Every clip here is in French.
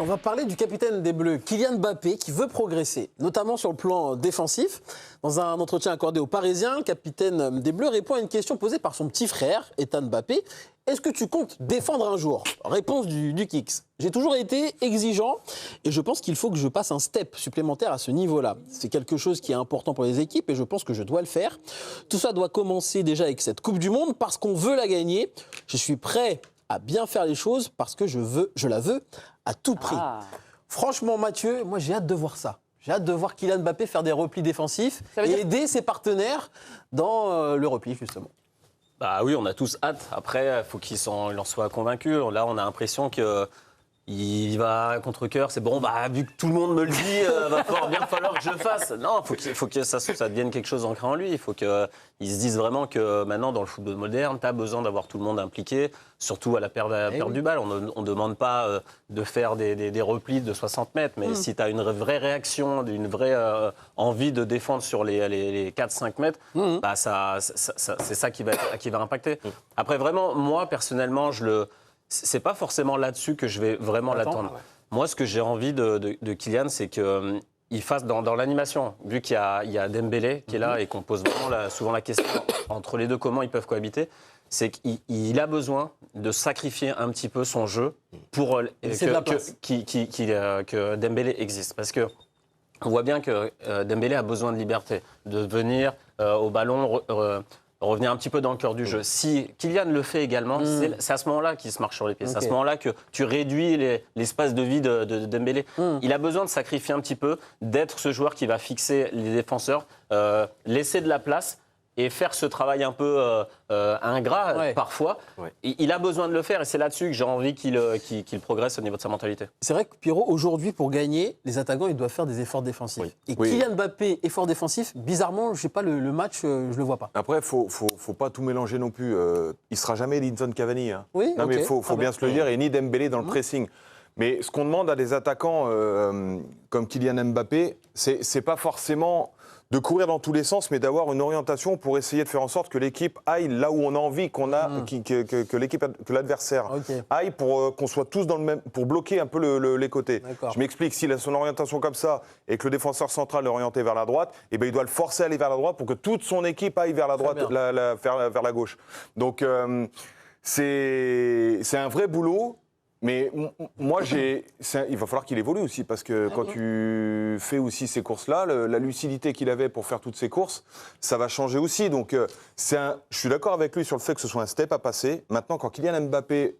On va parler du capitaine des Bleus, Kylian Mbappé, qui veut progresser, notamment sur le plan défensif. Dans un entretien accordé aux Parisiens, le capitaine des Bleus répond à une question posée par son petit frère, Ethan Mbappé. Est-ce que tu comptes défendre un jour ? Réponse du Kicks. J'ai toujours été exigeant et je pense qu'il faut que je passe un step supplémentaire à ce niveau-là. C'est quelque chose qui est important pour les équipes et je pense que je dois le faire. Tout ça doit commencer déjà avec cette Coupe du Monde parce qu'on veut la gagner. Je suis prêt à bien faire les choses parce que je la veux à tout prix. Franchement, Mathieu, moi j'ai hâte de voir ça. J'ai hâte de voir Kylian Mbappé faire des replis défensifs et aider ses partenaires dans le repli, justement. Bah oui, on a tous hâte. Après, il faut qu'il en soit convaincu. Là, on a l'impression qu'il va contre cœur. C'est bon, bah, vu que tout le monde me le dit, va bien falloir que je le fasse. Non, il faut que ça devienne quelque chose ancré en lui. Il faut qu'il se dise vraiment que maintenant, dans le football moderne, tu as besoin d'avoir tout le monde impliqué, surtout à la perte du bal. On ne demande pas de faire des replis de 60 mètres, mais si tu as une vraie réaction, une vraie envie de défendre sur les 4-5 mètres, bah, c'est ça qui va impacter. Après, vraiment, moi, personnellement, c'est pas forcément là-dessus que je vais vraiment l'attendre. Ouais. Moi, ce que j'ai envie de Kylian, c'est qu'il fasse dans l'animation, vu qu'il y a Dembélé qui est là et qu'on pose vraiment souvent la question entre les deux, comment ils peuvent cohabiter, c'est qu'il a besoin de sacrifier un petit peu son jeu pour que Dembélé existe. Parce que on voit bien que Dembélé a besoin de liberté, de venir au ballon, revenir un petit peu dans le cœur du jeu. Si Kylian le fait également, c'est à ce moment-là qu'il se marche sur les pieds. Okay. C'est à ce moment-là que tu réduis l'espace de vie de Dembélé. Il a besoin de sacrifier un petit peu, d'être ce joueur qui va fixer les défenseurs, laisser de la place et faire ce travail un peu ingrat parfois. Ouais. Il a besoin de le faire et c'est là-dessus que j'ai envie qu'il progresse au niveau de sa mentalité. C'est vrai que Pierrot, aujourd'hui, pour gagner, les attaquants, ils doivent faire des efforts défensifs. Oui. Et Kylian Mbappé, effort défensif, bizarrement, je sais pas, le match, je le vois pas. Après, faut pas tout mélanger non plus. Il sera jamais Edinson Cavani. Hein. Oui, non, mais faut bien se le dire, et ni Dembélé dans le pressing. Mais ce qu'on demande à des attaquants comme Kylian Mbappé, c'est pas forcément de courir dans tous les sens, mais d'avoir une orientation pour essayer de faire en sorte que l'équipe aille là où on a envie que l'adversaire aille pour qu'on soit tous dans le même, pour bloquer un peu les côtés. Je m'explique, s'il a son orientation comme ça et que le défenseur central est orienté vers la droite, et ben il doit le forcer à aller vers la droite pour que toute son équipe aille vers la droite, vers la gauche. Donc c'est un vrai boulot. Mais moi, il va falloir qu'il évolue aussi, parce que quand tu fais aussi ces courses-là, la lucidité qu'il avait pour faire toutes ces courses, ça va changer aussi. Donc, je suis d'accord avec lui sur le fait que ce soit un step à passer. Maintenant, quand Kylian Mbappé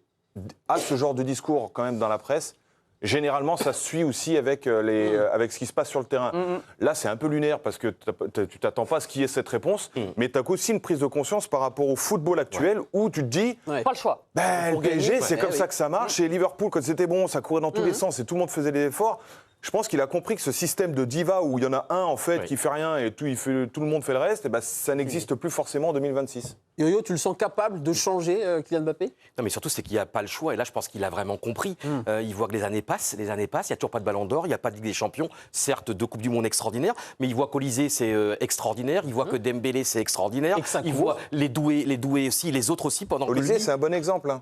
a ce genre de discours quand même dans la presse, généralement, ça se suit aussi avec ce qui se passe sur le terrain. Là, c'est un peu lunaire parce que tu t'attends pas à ce qu'il y ait cette réponse, mais tu as aussi une prise de conscience par rapport au football actuel où tu te dis... Pas le choix. Le PSG, c'est comme ça que ça marche. Et Liverpool, quand c'était bon, ça courait dans tous les sens et tout le monde faisait des efforts. Je pense qu'il a compris que ce système de diva où il y en a un en fait qui fait rien et tout le monde fait le reste, et ben, ça n'existe plus forcément en 2026. Yo-Yo, tu le sens capable de changer Kylian Mbappé ? Non, mais surtout c'est qu'il n'y a pas le choix et là je pense qu'il a vraiment compris. Il voit que les années passent, il n'y a toujours pas de Ballon d'Or, il n'y a pas de Ligue des Champions, certes 2 Coupes du Monde extraordinaires, mais il voit qu'Olysée c'est extraordinaire, il voit que Dembélé c'est extraordinaire, il voit les doués aussi, les autres aussi pendant Olysée c'est un bon exemple. Hein.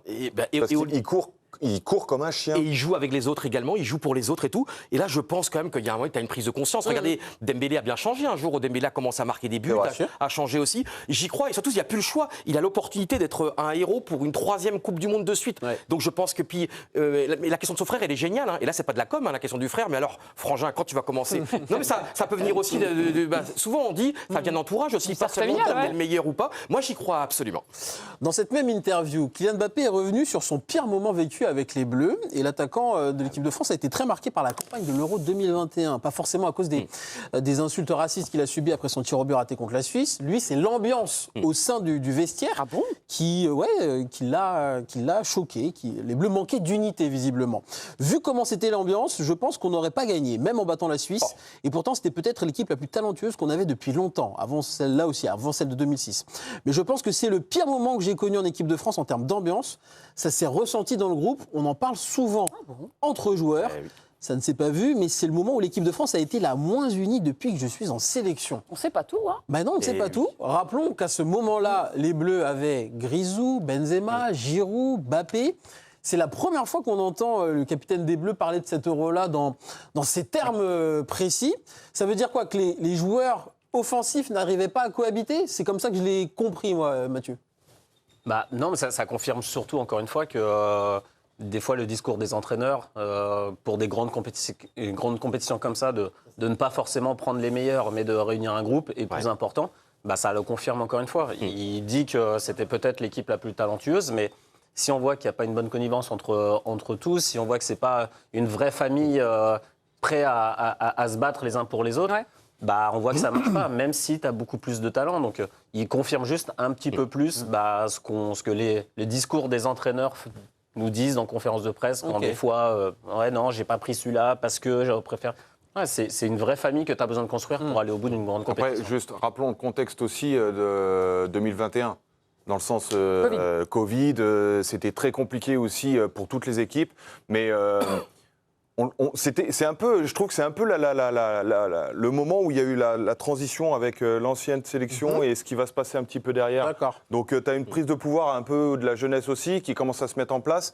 Il court comme un chien. Et il joue avec les autres également, il joue pour les autres et tout. Et là, je pense quand même qu'il y a un moment où tu as une prise de conscience. Regardez, Dembélé a bien changé un jour où Dembélé a commencé à marquer des buts, a changé aussi. J'y crois et surtout, il n'y a plus le choix. Il a l'opportunité d'être un héros pour une 3e Coupe du Monde de suite. Donc je pense que la question de son frère, elle est géniale. Hein. Et là, c'est pas de la com, la question du frère. Mais alors, Frangin, quand tu vas commencer Non, mais ça peut venir aussi souvent, on dit, ça vient d'entourage aussi, pas seulement d'être le meilleur ou pas. Moi, j'y crois absolument. Dans cette même interview, Kylian Mbappé est revenu sur son pire moment vécu avec les Bleus et l'attaquant de l'équipe de France a été très marqué par la campagne de l'Euro 2021, pas forcément à cause des insultes racistes qu'il a subies après son tir au but raté contre la Suisse. Lui, c'est l'ambiance au sein du vestiaire qui l'a choqué. Les Bleus manquaient d'unité visiblement. Vu comment c'était l'ambiance, je pense qu'on n'aurait pas gagné, même en battant la Suisse. Et pourtant, c'était peut-être l'équipe la plus talentueuse qu'on avait depuis longtemps, avant celle-là aussi, avant celle de 2006. Mais je pense que c'est le pire moment que j'ai connu en équipe de France en termes d'ambiance. Ça s'est ressenti dans le groupe. On en parle souvent entre joueurs. Ça ne s'est pas vu, mais c'est le moment où l'équipe de France a été la moins unie depuis que je suis en sélection. On ne sait pas tout, hein ? Non, on ne sait pas tout. Rappelons qu'à ce moment-là, les Bleus avaient Grisou, Benzema, Giroud, Mbappé. C'est la première fois qu'on entend le capitaine des Bleus parler de cet Euro-là dans ces termes précis. Ça veut dire quoi? Que les joueurs offensifs n'arrivaient pas à cohabiter? C'est comme ça que je l'ai compris, moi, Mathieu. Bah, non, mais ça confirme surtout, encore une fois, que des fois, le discours des entraîneurs, pour des grandes compétitions comme ça, de ne pas forcément prendre les meilleurs, mais de réunir un groupe, est plus important. Bah, ça le confirme encore une fois. Il dit que c'était peut-être l'équipe la plus talentueuse, mais si on voit qu'il n'y a pas une bonne connivence entre tous, si on voit que ce n'est pas une vraie famille prête à se battre les uns pour les autres, bah, on voit que ça ne marche pas, même si tu as beaucoup plus de talent. Donc, il confirme juste un petit peu plus ce que les discours des entraîneurs nous disent en conférence de presse, quand des fois, ouais, non, j'ai pas pris celui-là parce que je préfère. Ouais, c'est une vraie famille que tu as besoin de construire pour aller au bout d'une grande compétition. Après, juste rappelons le contexte aussi de 2021. Dans le sens Covid, c'était très compliqué aussi pour toutes les équipes. Mais c'est un peu, je trouve que c'est un peu le moment où il y a eu la transition avec l'ancienne sélection et ce qui va se passer un petit peu derrière. D'accord. Donc tu as une prise de pouvoir un peu de la jeunesse aussi qui commence à se mettre en place.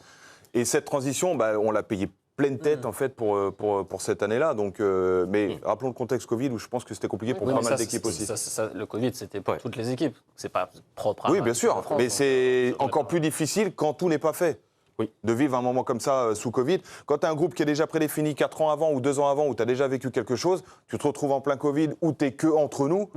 Et cette transition, bah, on l'a payée pleine tête en fait pour cette année-là. Donc, mais rappelons le contexte Covid où je pense que c'était compliqué pour pas mal d'équipes aussi. Le Covid, c'était pour toutes les équipes. C'est pas propre à Oui, bien sûr. France, mais c'est encore plus difficile quand tout n'est pas fait. De vivre un moment comme ça sous Covid. Quand tu as un groupe qui est déjà prédéfini 4 ans avant ou 2 ans avant, où tu as déjà vécu quelque chose, tu te retrouves en plein Covid où tu n'es que entre nous,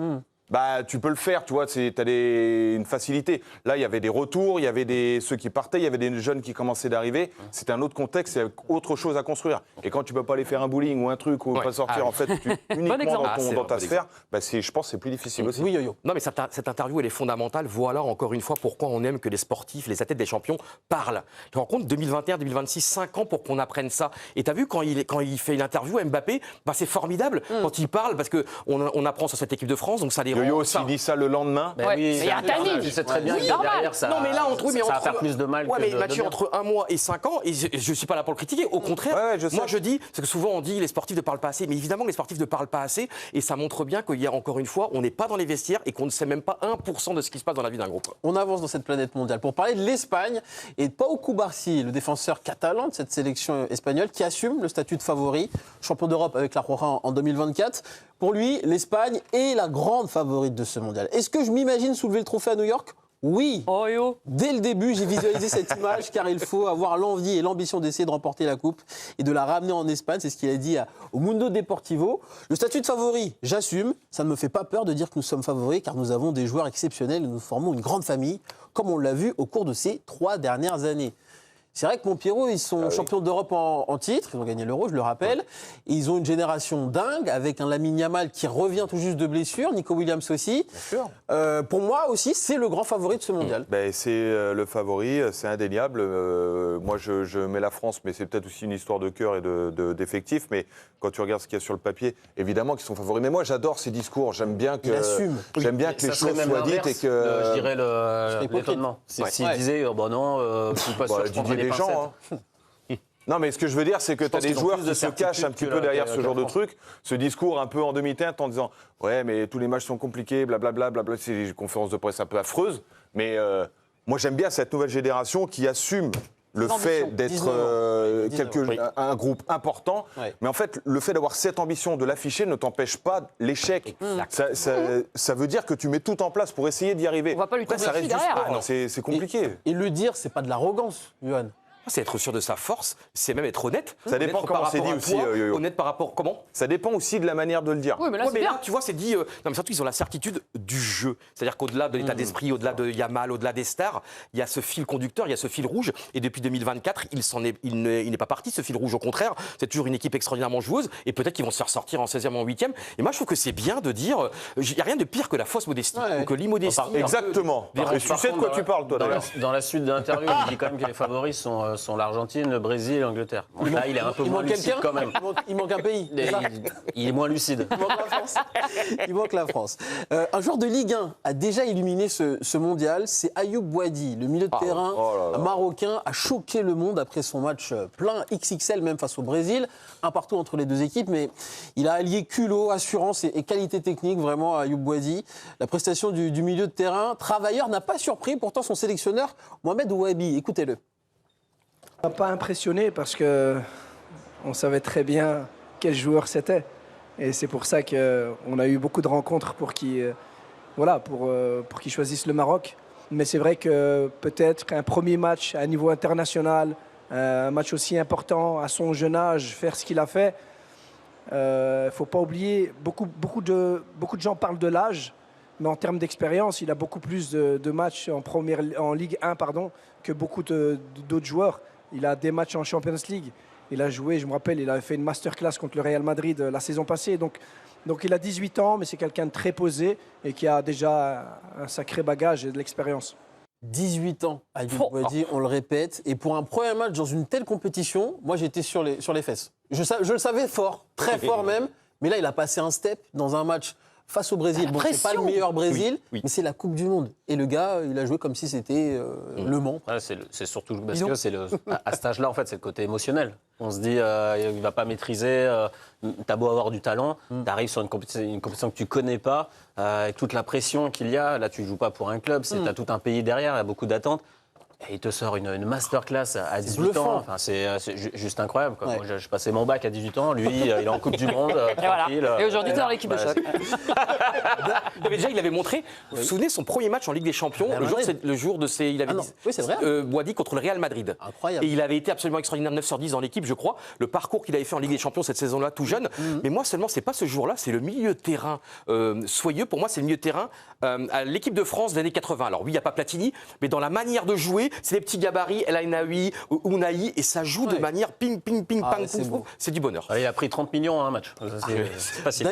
bah, tu peux le faire, tu vois, tu as une facilité. Là, il y avait des retours, il y avait ceux qui partaient, il y avait des jeunes qui commençaient d'arriver. C'était un autre contexte, c'est autre chose à construire. Et quand tu peux pas aller faire un bowling ou un truc ou pas sortir, en fait, uniquement dans ta sphère, bah, je pense que c'est plus difficile aussi. Oui, Yo-Yo. Non, mais cette interview, elle est fondamentale. Voilà encore une fois pourquoi on aime que les sportifs, les athlètes des champions parlent. Tu te rends compte, 2021, 2026, 5 ans pour qu'on apprenne ça. Et tu as vu, quand il fait une interview à Mbappé, bah, c'est formidable quand il parle parce qu'on apprend sur cette équipe de France, donc ça les Yo-Yo aussi dit ça le lendemain. Ben oui, mais il y a un timing. Tu sais très bien Oui, que derrière ça. Non, mais là, ça va faire plus de mal que mais de Mathieu, bien. entre 1 mois et 5 ans, et je ne suis pas là pour le critiquer, au contraire, moi je dis, c'est que souvent on dit les sportifs ne parlent pas assez, mais évidemment les sportifs ne parlent pas assez, et ça montre bien qu'il y a encore une fois, on n'est pas dans les vestiaires et qu'on ne sait même pas 1% de ce qui se passe dans la vie d'un groupe. On avance dans cette planète mondiale pour parler de l'Espagne et de Pau Cubarsí, le défenseur catalan de cette sélection espagnole qui assume le statut de favori, champion d'Europe avec la Roja en 2024. Pour lui, l'Espagne est la grande favorite de ce mondial. Est-ce que je m'imagine soulever le trophée à New York ? Oui. Oh yo. Dès le début, j'ai visualisé cette image car il faut avoir l'envie et l'ambition d'essayer de remporter la coupe et de la ramener en Espagne. C'est ce qu'il a dit au Mundo Deportivo. Le statut de favori, j'assume. Ça ne me fait pas peur de dire que nous sommes favoris car nous avons des joueurs exceptionnels et nous formons une grande famille, comme on l'a vu au cours de ces 3 dernières années. C'est vrai que Montpellier, ils sont champions d'Europe en titre, ils ont gagné l'Euro, je le rappelle. Et ils ont une génération dingue, avec un Lamine Yamal qui revient tout juste de blessure, Nico Williams aussi. Bien sûr. Pour moi aussi, c'est le grand favori de ce mondial. Ben, c'est le favori, c'est indéniable. Moi, je mets la France, mais c'est peut-être aussi une histoire de cœur et d'effectifs. Mais quand tu regardes ce qu'il y a sur le papier, évidemment qu'ils sont favoris. Mais moi, j'adore ces discours. J'aime bien que les choses soient dites et que. Je dirais l'étonnement. S'il disait, bon non, je suis pas sûr que je prendrais les pincettes. Non, mais ce que je veux dire, c'est que tu as des joueurs qui se cachent un petit peu derrière ce genre de truc. Ce discours un peu en demi-teinte en disant « Ouais, mais tous les matchs sont compliqués, blablabla, blablabla. » C'est des conférences de presse un peu affreuses. Mais moi, j'aime bien cette nouvelle génération qui assume le fait d'être un groupe important. Ouais. Mais en fait, le fait d'avoir cette ambition de l'afficher ne t'empêche pas l'échec. Ça veut dire que tu mets tout en place pour essayer d'y arriver. On va pas lui tomber dessus derrière. C'est compliqué. Et le dire, c'est pas de l'arrogance, Johan. C'est être sûr de sa force, c'est même être honnête. Ça dépend comment c'est dit aussi. Honnête par rapport comment ? Ça dépend aussi de la manière de le dire. Oui, mais là, là tu vois, c'est dit. Non, mais surtout, ils ont la certitude du jeu. C'est-à-dire qu'au-delà de l'état d'esprit, au-delà de Yamal, au-delà des stars, il y a ce fil conducteur, il y a ce fil rouge. Et depuis 2024, il n'est pas parti, ce fil rouge. Au contraire, c'est toujours une équipe extraordinairement joueuse. Et peut-être qu'ils vont se faire sortir en 16e, en 8e. Et moi, je trouve que c'est bien de dire. Il n'y a rien de pire que la fausse modestie ou que l'immodestie. Exactement. Tu sais de quoi tu parles, toi, d'ailleurs. Dans la suite de l'interview, il dit quand même que les favoris sont l'Argentine, le Brésil et l'Angleterre. Bon, là, il est un peu moins lucide quand même. Il manque un pays. Il est moins lucide. Il manque la France. Il manque la France. Un joueur de Ligue 1 a déjà illuminé ce mondial. C'est Ayoub Boadi, le milieu de terrain marocain, a choqué le monde après son match plein XXL, même face au Brésil. Un partout entre les deux équipes, mais il a allié culot, assurance et qualité technique, vraiment, à Ayoub Boadi. La prestation du milieu de terrain travailleur n'a pas surpris, pourtant son sélectionneur, Mohamed Ouabi. Écoutez-le. Ça m'a pas impressionné parce que on savait très bien quel joueur c'était. Et c'est pour ça qu'on a eu beaucoup de rencontres pour qu'il choisisse le Maroc. Mais c'est vrai que peut-être qu'un premier match à un niveau international, un match aussi important à son jeune âge, faire ce qu'il a fait, il ne faut pas oublier, beaucoup de gens parlent de l'âge, mais en termes d'expérience, il a beaucoup plus de matchs en Ligue 1 que beaucoup d'autres joueurs. Il a des matchs en Champions League. Il a joué, je me rappelle, il avait fait une masterclass contre le Real Madrid la saison passée. Donc il a 18 ans, mais c'est quelqu'un de très posé et qui a déjà un sacré bagage et de l'expérience. 18 ans, Ayoub Boadi, on le répète. Et pour un premier match dans une telle compétition, moi j'étais sur les fesses. Je le savais fort, très fort même. Mais là, il a passé un step dans un match face au Brésil. Bon, c'est pas le meilleur Brésil, mais c'est la Coupe du Monde. Et le gars, il a joué comme si c'était Le Mans. Ouais, c'est surtout parce que à cet âge-là, en fait, c'est le côté émotionnel. On se dit, il va pas maîtriser. T'as beau avoir du talent, t'arrives sur une compétition que tu connais pas, avec toute la pression qu'il y a. Là, tu joues pas pour un club, t'as tout un pays derrière, il y a beaucoup d'attentes. Et il te sort une masterclass à 18 ans. Enfin, c'est juste incroyable. Quoi. Ouais. Moi, je passais mon bac à 18 ans. Lui, il est en Coupe du Monde. Tranquille. Et aujourd'hui, tu es dans l'équipe de choc. Déjà, il avait montré, vous vous souvenez, son premier match en Ligue des Champions, le jour de ses. Il avait dit, oui, c'est vrai. Boadi contre le Real Madrid. Incroyable. Et il avait été absolument extraordinaire, 9 sur 10 dans l'équipe, je crois. Le parcours qu'il avait fait en Ligue des Champions cette saison-là, tout jeune. Mais moi, seulement, c'est pas ce jour-là, c'est le milieu de terrain soyeux. Pour moi, c'est le milieu de terrain à l'équipe de France des années 80. Alors, oui, il n'y a pas Platini, mais dans la manière de jouer, c'est des petits gabarits. El Ainaoui, Ounahi, et ça joue de manière ping, ping, ping, pang, c'est beau. c'est du bonheur. Il a pris 30 millions à un match. C'est facile.